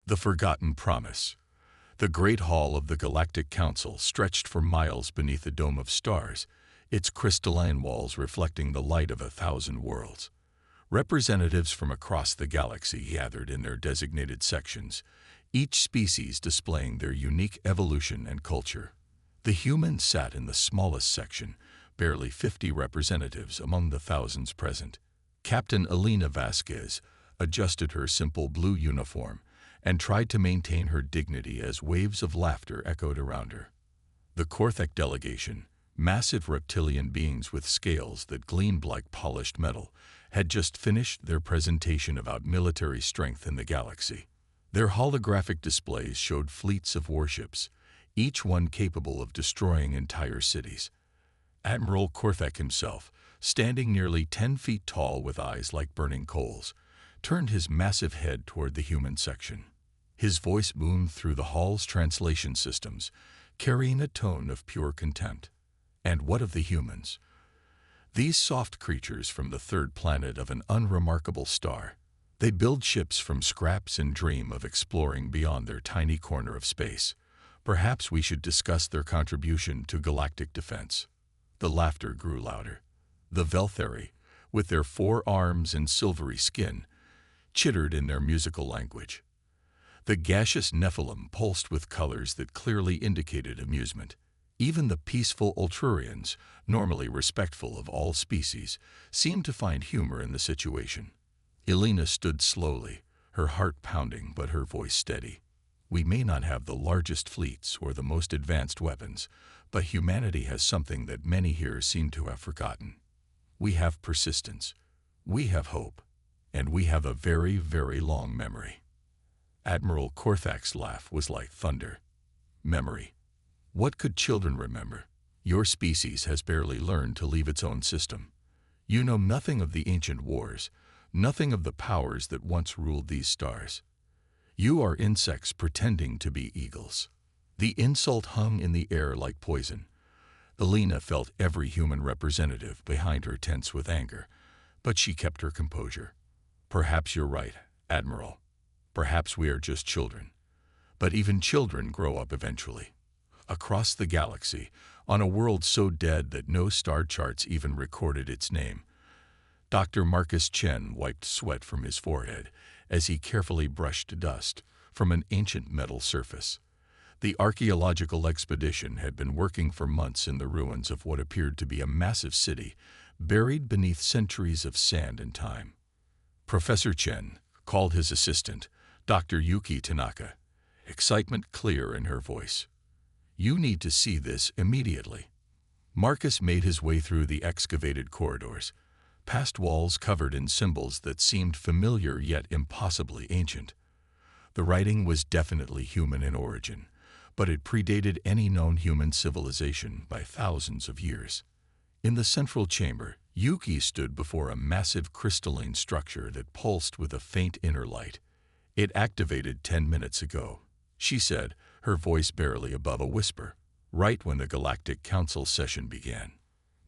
The Forgotten Promise. The Great Hall of the Galactic Council stretched for miles beneath a dome of stars, its crystalline walls reflecting the light of 1,000 worlds. Representatives from across the galaxy gathered in their designated sections, each species displaying their unique evolution and culture. The humans sat in the smallest section, barely 50 representatives among the thousands present. Captain Elena Vasquez adjusted her simple blue uniform and tried to maintain her dignity as waves of laughter echoed around her. The Korthek delegation, massive reptilian beings with scales that gleamed like polished metal, had just finished their presentation about military strength in the galaxy. Their holographic displays showed fleets of warships, each one capable of destroying entire cities. Admiral Korthek himself, standing nearly 10 feet tall with eyes like burning coals, turned his massive head toward the human section. His voice boomed through the hall's translation systems, carrying a tone of pure contempt. And what of the humans? These soft creatures from the third planet of an unremarkable star. They build ships from scraps and dream of exploring beyond their tiny corner of space. Perhaps we should discuss their contribution to galactic defense. The laughter grew louder. The Veltheri, with their 4 arms and silvery skin, chittered in their musical language. The gaseous Nephilim pulsed with colors that clearly indicated amusement. Even the peaceful Ultrurians, normally respectful of all species, seemed to find humor in the situation. Elena stood slowly, her heart pounding but her voice steady. We may not have the largest fleets or the most advanced weapons, but humanity has something that many here seem to have forgotten. We have persistence, we have hope, and we have a very, very long memory. Admiral Korthak's laugh was like thunder. Memory. What could children remember? Your species has barely learned to leave its own system. You know nothing of the ancient wars, nothing of the powers that once ruled these stars. You are insects pretending to be eagles. The insult hung in the air like poison. Elena felt every human representative behind her tense with anger, but she kept her composure. Perhaps you're right, Admiral. Perhaps we are just children. But even children grow up eventually. Across the galaxy, on a world so dead that no star charts even recorded its name, Dr. Marcus Chen wiped sweat from his forehead as he carefully brushed dust from an ancient metal surface. The archaeological expedition had been working for months in the ruins of what appeared to be a massive city buried beneath centuries of sand and time. Professor Chen called his assistant, Dr. Yuki Tanaka, excitement clear in her voice. You need to see this immediately. Marcus made his way through the excavated corridors, past walls covered in symbols that seemed familiar yet impossibly ancient. The writing was definitely human in origin, but it predated any known human civilization by thousands of years. In the central chamber, Yuki stood before a massive crystalline structure that pulsed with a faint inner light. It activated 10 minutes ago, she said, her voice barely above a whisper, right when the Galactic Council session began.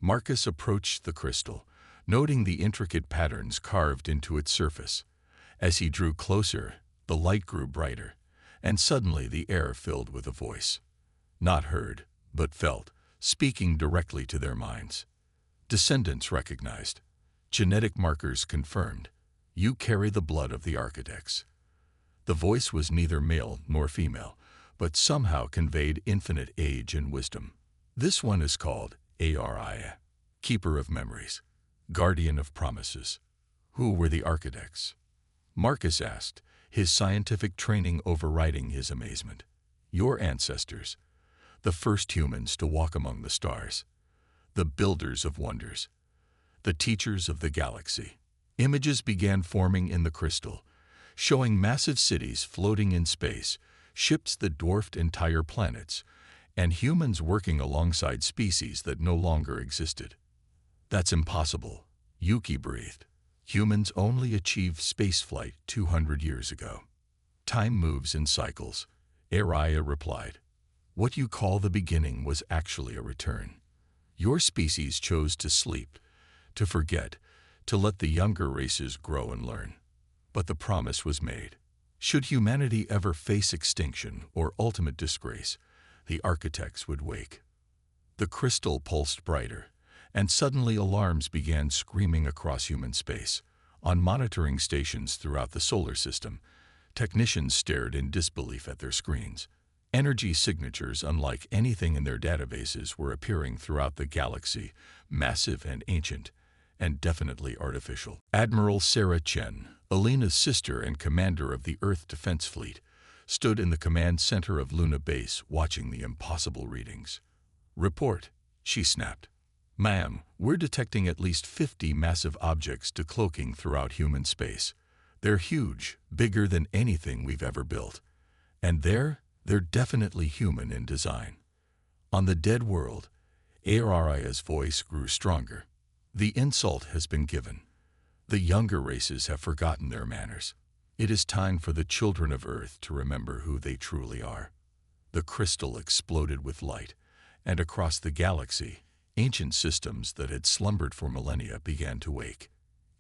Marcus approached the crystal, noting the intricate patterns carved into its surface. As he drew closer, the light grew brighter, and suddenly the air filled with a voice. Not heard, but felt, speaking directly to their minds. Descendants recognized. Genetic markers confirmed. You carry the blood of the architects. The voice was neither male nor female, but somehow conveyed infinite age and wisdom. This one is called Ari, Keeper of Memories, Guardian of Promises. Who were the architects? Marcus asked, his scientific training overriding his amazement. Your ancestors, the first humans to walk among the stars, the builders of wonders, the teachers of the galaxy. Images began forming in the crystal, showing massive cities floating in space, ships that dwarfed entire planets, and humans working alongside species that no longer existed. That's impossible, Yuki breathed. Humans only achieved spaceflight 200 years ago. Time moves in cycles, Araya replied. What you call the beginning was actually a return. Your species chose to sleep, to forget, to let the younger races grow and learn. But the promise was made. Should humanity ever face extinction or ultimate disgrace, the architects would wake. The crystal pulsed brighter, and suddenly alarms began screaming across human space. On monitoring stations throughout the solar system, technicians stared in disbelief at their screens. Energy signatures unlike anything in their databases were appearing throughout the galaxy, massive and ancient, and definitely artificial. Admiral Sarah Chen, Alina's sister and commander of the Earth Defense Fleet, stood in the command center of Luna Base watching the impossible readings. "Report," she snapped. "Ma'am, we're detecting at least 50 massive objects decloaking throughout human space. They're huge, bigger than anything we've ever built. And they're definitely human in design." On the dead world, Aria's voice grew stronger. "The insult has been given. The younger races have forgotten their manners. It is time for the children of Earth to remember who they truly are." The crystal exploded with light, and across the galaxy, ancient systems that had slumbered for millennia began to wake.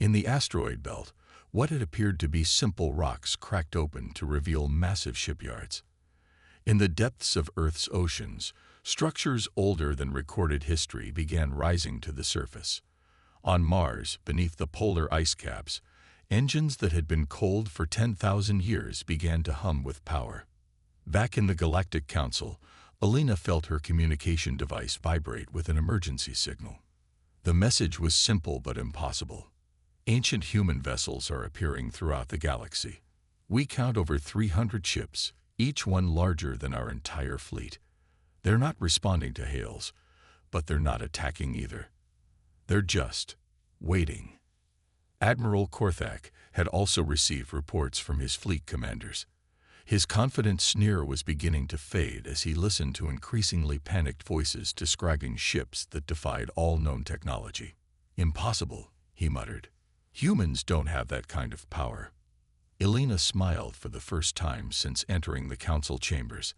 In the asteroid belt, what had appeared to be simple rocks cracked open to reveal massive shipyards. In the depths of Earth's oceans, structures older than recorded history began rising to the surface. On Mars, beneath the polar ice caps, engines that had been cold for 10,000 years began to hum with power. Back in the Galactic Council, Alina felt her communication device vibrate with an emergency signal. The message was simple but impossible. "Ancient human vessels are appearing throughout the galaxy. We count over 300 ships, each one larger than our entire fleet. They're not responding to hails, but they're not attacking either. They're just waiting." Admiral Korthak had also received reports from his fleet commanders. His confident sneer was beginning to fade as he listened to increasingly panicked voices describing ships that defied all known technology. "Impossible," he muttered. "Humans don't have that kind of power." Alina smiled for the first time since entering the council chambers.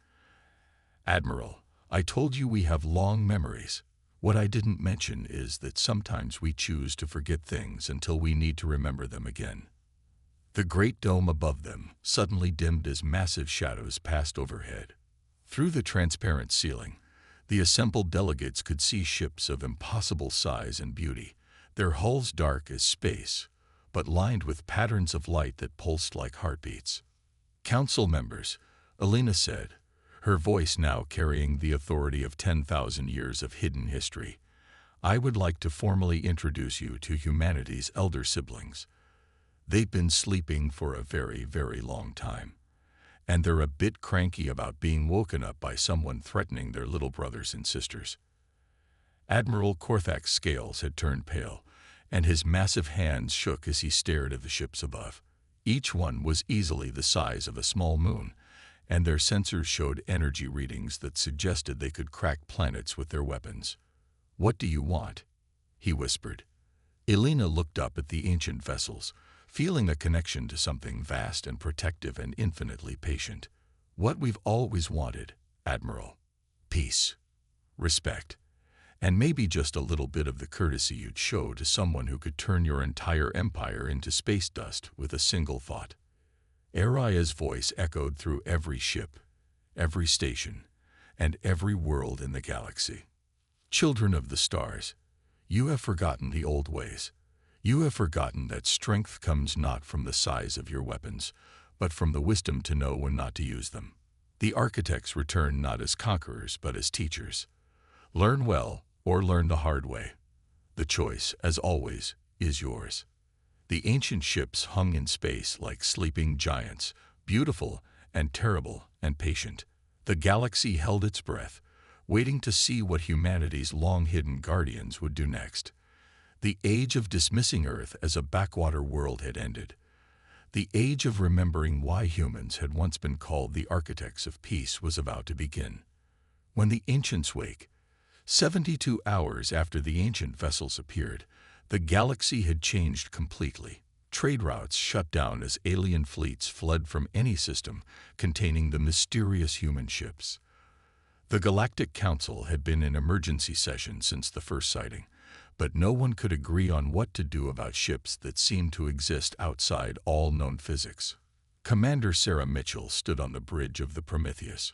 "Admiral, I told you we have long memories. What I didn't mention is that sometimes we choose to forget things until we need to remember them again." The great dome above them suddenly dimmed as massive shadows passed overhead. Through the transparent ceiling, the assembled delegates could see ships of impossible size and beauty, their hulls dark as space, but lined with patterns of light that pulsed like heartbeats. "Council members," Alina said, her voice now carrying the authority of 10,000 years of hidden history, "I would like to formally introduce you to humanity's elder siblings. They've been sleeping for a very, very long time, and they're a bit cranky about being woken up by someone threatening their little brothers and sisters." Admiral Korthak's scales had turned pale, and his massive hands shook as he stared at the ships above. Each one was easily the size of a small moon, and their sensors showed energy readings that suggested they could crack planets with their weapons. "What do you want?" he whispered. Alina looked up at the ancient vessels, feeling a connection to something vast and protective and infinitely patient. "What we've always wanted, Admiral. Peace, respect, and maybe just a little bit of the courtesy you'd show to someone who could turn your entire empire into space dust with a single thought." Aria's voice echoed through every ship, every station, and every world in the galaxy. "Children of the stars, you have forgotten the old ways. You have forgotten that strength comes not from the size of your weapons, but from the wisdom to know when not to use them. The architects return not as conquerors, but as teachers. Learn well or learn the hard way. The choice, as always, is yours." The ancient ships hung in space like sleeping giants, beautiful and terrible and patient. The galaxy held its breath, waiting to see what humanity's long-hidden guardians would do next. The age of dismissing Earth as a backwater world had ended. The age of remembering why humans had once been called the architects of peace was about to begin. When the ancients wake, 72 hours after the ancient vessels appeared, the galaxy had changed completely. Trade routes shut down as alien fleets fled from any system containing the mysterious human ships. The Galactic Council had been in emergency session since the first sighting, but no one could agree on what to do about ships that seemed to exist outside all known physics. Commander Sarah Mitchell stood on the bridge of the Prometheus,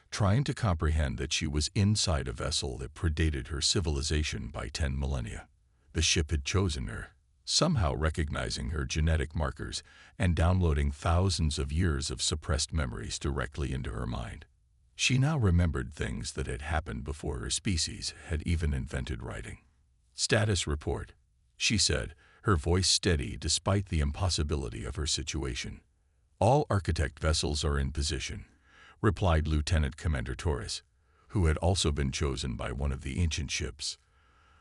trying to comprehend that she was inside a vessel that predated her civilization by 10 millennia. The ship had chosen her, somehow recognizing her genetic markers and downloading thousands of years of suppressed memories directly into her mind. She now remembered things that had happened before her species had even invented writing. "Status report," she said, her voice steady despite the impossibility of her situation. "All Architect vessels are in position," replied Lieutenant Commander Torres, who had also been chosen by one of the ancient ships.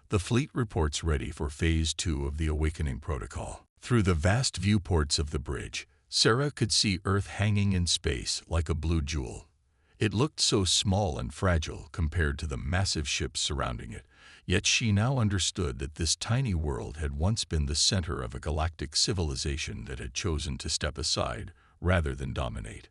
"The fleet reports ready for Phase 2 of the Awakening Protocol." Through the vast viewports of the bridge, Sarah could see Earth hanging in space like a blue jewel. It looked so small and fragile compared to the massive ships surrounding it, yet she now understood that this tiny world had once been the center of a galactic civilization that had chosen to step aside rather than dominate.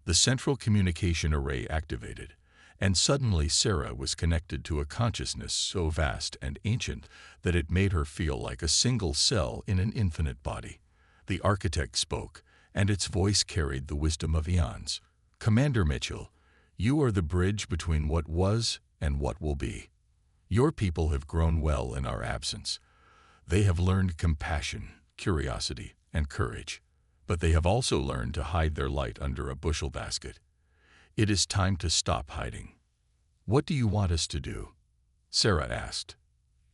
The central communication array activated, and suddenly Sarah was connected to a consciousness so vast and ancient that it made her feel like a single cell in an infinite body. The Architect spoke, and its voice carried the wisdom of eons. "Commander Mitchell, you are the bridge between what was and what will be. Your people have grown well in our absence. They have learned compassion, curiosity, and courage, but they have also learned to hide their light under a bushel basket. It is time to stop hiding." "What do you want us to do?" Sarah asked.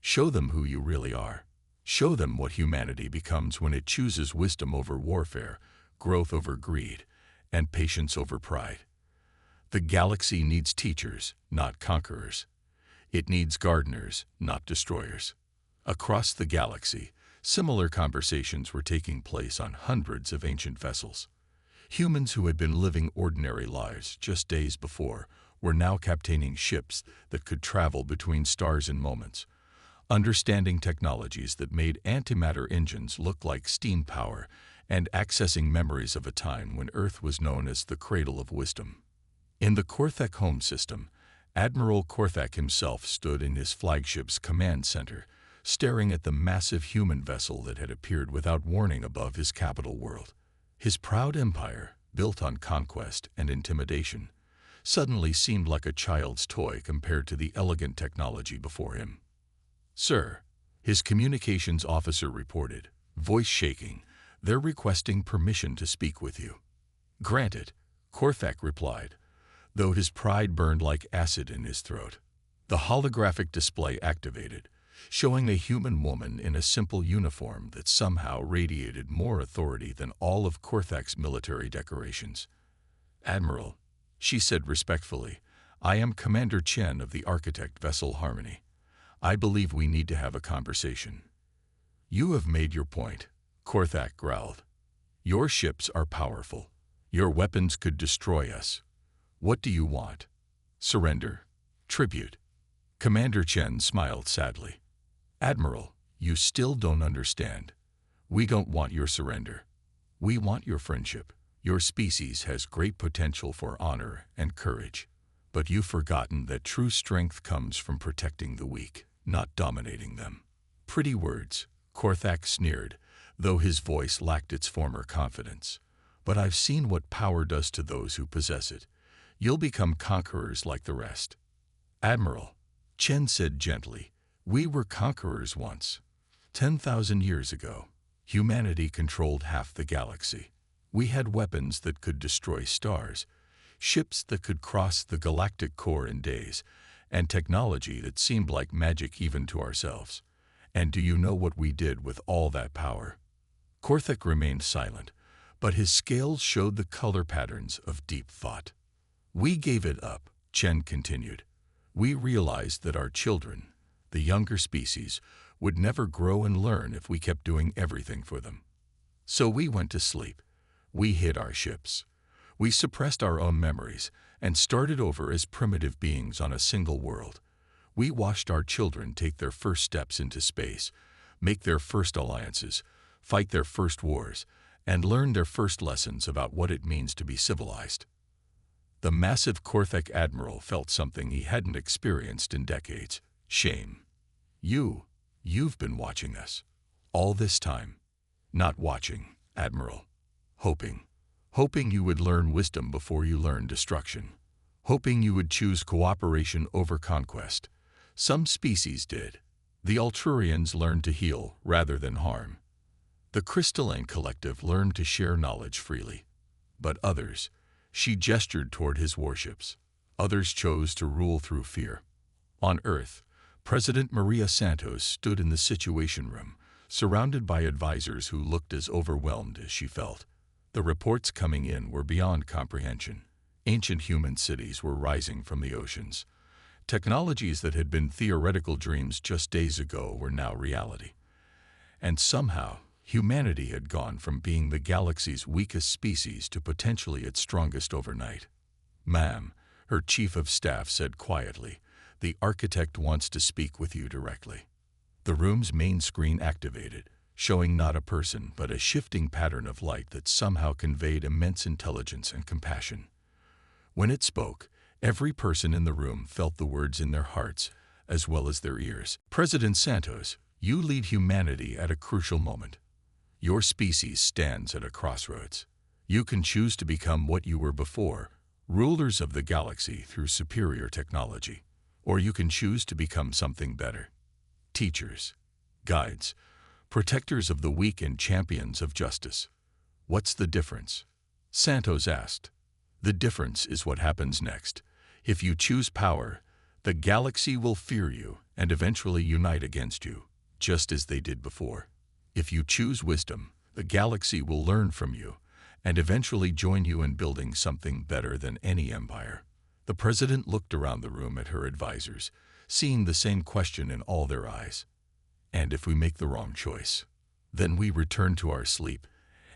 "Show them who you really are. Show them what humanity becomes when it chooses wisdom over warfare, growth over greed, and patience over pride. The galaxy needs teachers, not conquerors. It needs gardeners, not destroyers." Across the galaxy, similar conversations were taking place on hundreds of ancient vessels. Humans who had been living ordinary lives just days before were now captaining ships that could travel between stars in moments, understanding technologies that made antimatter engines look like steam power, and accessing memories of a time when Earth was known as the cradle of wisdom. In the Korthek home system, Admiral Korthek himself stood in his flagship's command center, staring at the massive human vessel that had appeared without warning above his capital world. His proud empire, built on conquest and intimidation, suddenly seemed like a child's toy compared to the elegant technology before him. "Sir," his communications officer reported, voice shaking, "they're requesting permission to speak with you." "Granted," Korthek replied, though his pride burned like acid in his throat. The holographic display activated, showing a human woman in a simple uniform that somehow radiated more authority than all of Korthek's military decorations. "Admiral," she said respectfully, "I am Commander Chen of the Architect vessel Harmony. I believe we need to have a conversation." "You have made your point," Korthek growled. "Your ships are powerful. Your weapons could destroy us. What do you want? Surrender? Tribute?" Commander Chen smiled sadly. "Admiral, you still don't understand. We don't want your surrender. We want your friendship. Your species has great potential for honor and courage, but you've forgotten that true strength comes from protecting the weak, not dominating them." "Pretty words," Korthek sneered, though his voice lacked its former confidence. "But I've seen what power does to those who possess it. You'll become conquerors like the rest." "Admiral," Chen said gently, "we were conquerors once. 10,000 years ago, humanity controlled half the galaxy. We had weapons that could destroy stars, ships that could cross the galactic core in days, and technology that seemed like magic even to ourselves. And do you know what we did with all that power?" Korthek remained silent, but his scales showed the color patterns of deep thought. "We gave it up," Chen continued. "We realized that our children, the younger species, would never grow and learn if we kept doing everything for them. So we went to sleep. We hid our ships. We suppressed our own memories and started over as primitive beings on a single world. We watched our children take their first steps into space, make their first alliances, fight their first wars, and learn their first lessons about what it means to be civilized." The massive Korthek admiral felt something he hadn't experienced in decades: shame. You've been watching us. All this time. Not watching, Admiral. Hoping. hoping you would learn wisdom before you learn destruction, hoping you would choose cooperation over conquest. Some species did. The Ultrurians learned to heal rather than harm. The Crystalline Collective learned to share knowledge freely. But others, she gestured toward his warships, others chose to rule through fear. On Earth, President Maria Santos stood in the Situation Room, surrounded by advisors who looked as overwhelmed as she felt. The reports coming in were beyond comprehension. Ancient human cities were rising from the oceans. Technologies that had been theoretical dreams just days ago were now reality. And somehow, humanity had gone from being the galaxy's weakest species to potentially its strongest overnight. "Ma'am," her chief of staff said quietly, "the architect wants to speak with you directly." The room's main screen activated, showing not a person but a shifting pattern of light that somehow conveyed immense intelligence and compassion. When it spoke, every person in the room felt the words in their hearts as well as their ears. "President Santos, you lead humanity at a crucial moment. Your species stands at a crossroads. You can choose to become what you were before, rulers of the galaxy through superior technology, or you can choose to become something better. Teachers, guides, protectors of the weak and champions of justice. What's the difference?" Santos asked. "The difference is what happens next. If you choose power, the galaxy will fear you and eventually unite against you, just as they did before. If you choose wisdom, the galaxy will learn from you and eventually join you in building something better than any empire." The president looked around the room at her advisors, seeing the same question in all their eyes. "And if we make the wrong choice, then we return to our sleep,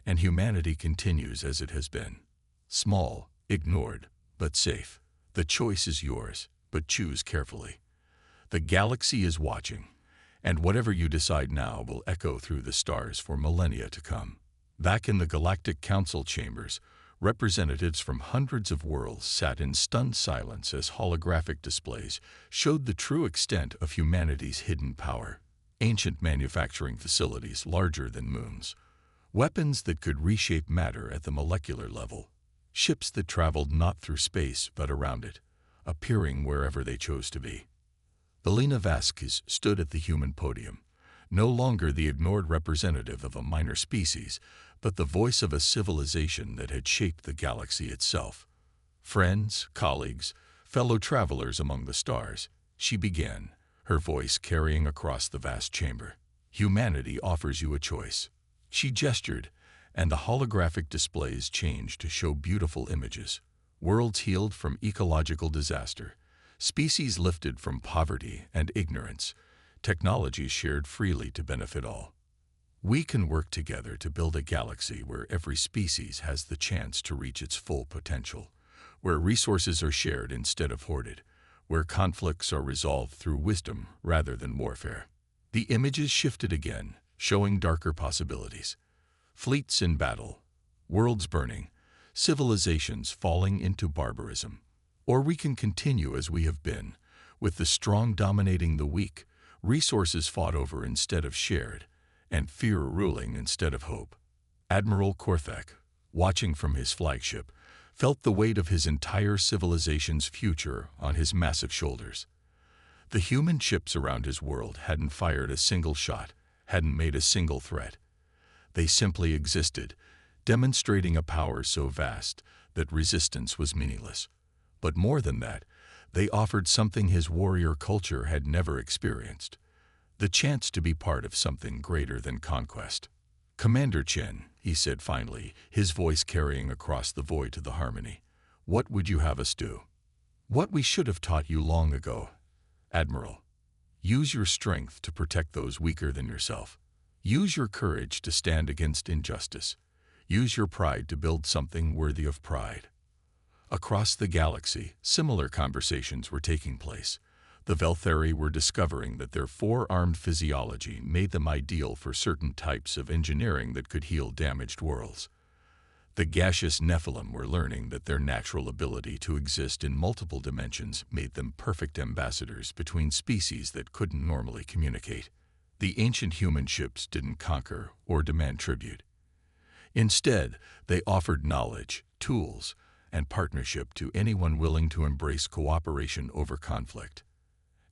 and humanity continues as it has been. Small, ignored, but safe. The choice is yours, but choose carefully. The galaxy is watching, and whatever you decide now will echo through the stars for millennia to come." Back in the Galactic Council chambers, representatives from hundreds of worlds sat in stunned silence as holographic displays showed the true extent of humanity's hidden power. Ancient manufacturing facilities larger than moons, weapons that could reshape matter at the molecular level, ships that traveled not through space but around it, appearing wherever they chose to be. Belina Vasquez stood at the human podium, no longer the ignored representative of a minor species, but the voice of a civilization that had shaped the galaxy itself. "Friends, colleagues, fellow travelers among the stars," she began, her voice carrying across the vast chamber. "Humanity offers you a choice." She gestured, and the holographic displays changed to show beautiful images. Worlds healed from ecological disaster, species lifted from poverty and ignorance, technologies shared freely to benefit all. "We can work together to build a galaxy where every species has the chance to reach its full potential, where resources are shared instead of hoarded, where conflicts are resolved through wisdom rather than warfare." The images shifted again, showing darker possibilities. Fleets in battle, worlds burning, civilizations falling into barbarism. Or we can continue as we have been, with the strong dominating the weak, resources fought over instead of shared, and fear ruling instead of hope. Admiral Korthak, watching from his flagship, felt the weight of his entire civilization's future on his massive shoulders. The human ships around his world hadn't fired a single shot, hadn't made a single threat. They simply existed, demonstrating a power so vast that resistance was meaningless. But more than that, they offered something his warrior culture had never experienced: the chance to be part of something greater than conquest. "Commander Chen," he said finally, his voice carrying across the void to the harmony, "what would you have us do?" "What we should have taught you long ago, Admiral. Use your strength to protect those weaker than yourself. Use your courage to stand against injustice. Use your pride to build something worthy of pride." Across the galaxy, similar conversations were taking place. The Veltheri were discovering that their four-armed physiology made them ideal for certain types of engineering that could heal damaged worlds. The gaseous Nephilim were learning that their natural ability to exist in multiple dimensions made them perfect ambassadors between species that couldn't normally communicate. The ancient human ships didn't conquer or demand tribute. Instead, they offered knowledge, tools, and partnership to anyone willing to embrace cooperation over conflict.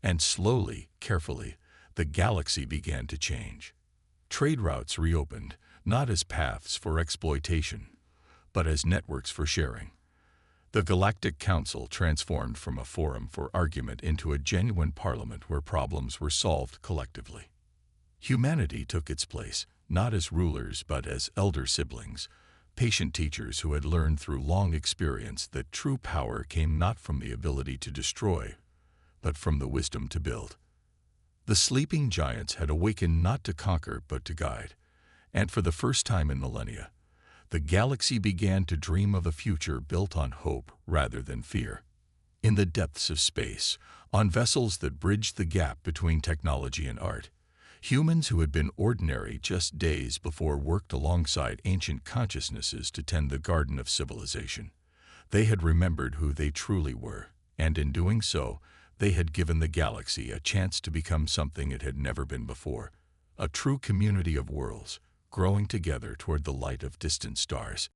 And slowly, carefully, the galaxy began to change. Trade routes reopened, not as paths for exploitation, but as networks for sharing. The Galactic Council transformed from a forum for argument into a genuine parliament where problems were solved collectively. Humanity took its place, not as rulers but as elder siblings, patient teachers who had learned through long experience that true power came not from the ability to destroy, but from the wisdom to build. The sleeping giants had awakened not to conquer but to guide, and for the first time in millennia, the galaxy began to dream of a future built on hope rather than fear. In the depths of space, on vessels that bridged the gap between technology and art, humans who had been ordinary just days before worked alongside ancient consciousnesses to tend the garden of civilization. They had remembered who they truly were, and in doing so, they had given the galaxy a chance to become something it had never been before, a true community of worlds, growing together toward the light of distant stars.